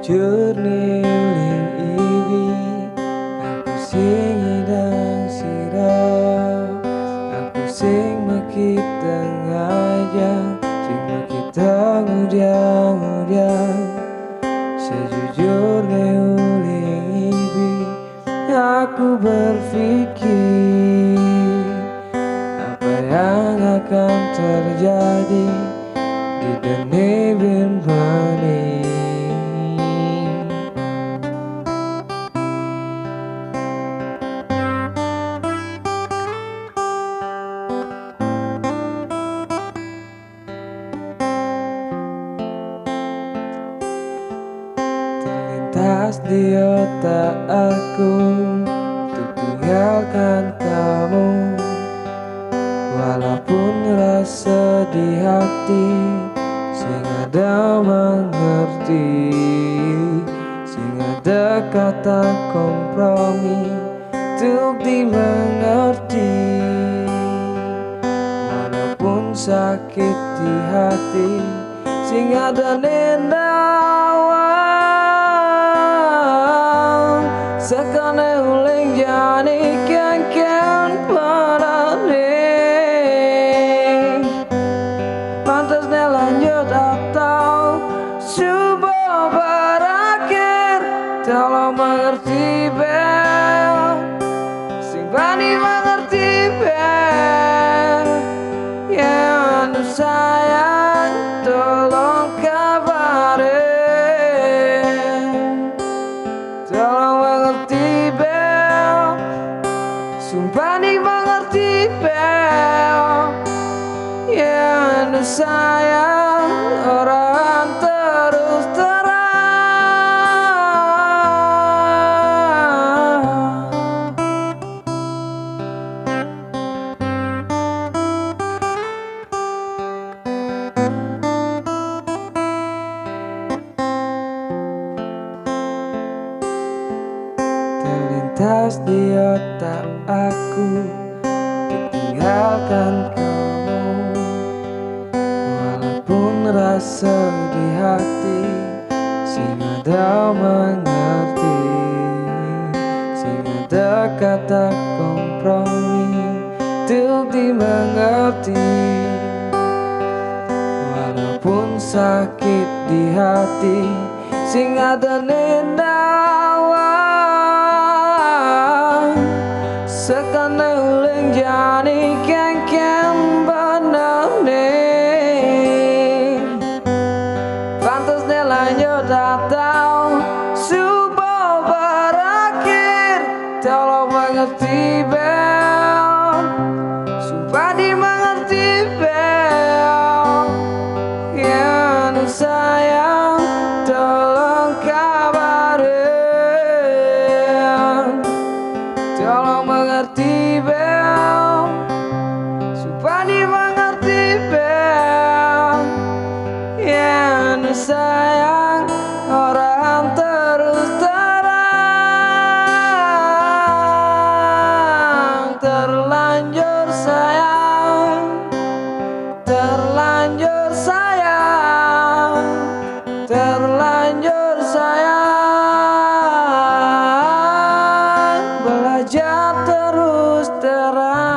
Jurniling iwi aku sing idang sirah, aku sing mekit tengajang, sing mekit tengudiang-udiang. Sejujurnya uling iwi aku berpikir apa yang akan terjadi di dene bin bani. Terlintas di otak aku untuk tinggalkan kamu, walaupun rasa di hati sing ada mengerti, sing ada kata kompromi untuk dimengerti. Walaupun sakit di hati sing ada nendawang, sekane uling jani ken-ken padane. Pantasnya lanjut atau subuh berakhir, tolong mengerti bel, sing bani mengerti bel. Ya anu sayang tolong kabarin, tolong mengerti bel, sumpah nih mengerti bel. Ya anu sayang orang terus terang. Terlintas di otak aku ditinggalkan kamu, walaupun rasa di hati sing ada mengerti, sing ada kata kompromi untuk dimengerti. Walaupun sakit di hati sing ada nendawang, sekane uling jani ken-ken benane. Pantasnya lanjut atau subuh berakhir, tolong mengerti bel, sumpah dimengerti bel. Ya anu sayang tolong kabarin, tolong mengerti bel, sumpah dimengerti bel. Ya anu sayang orang terus terang, terlanjur sayang, terlanjur sayang, terlanjur sayang. Belajar terus terang.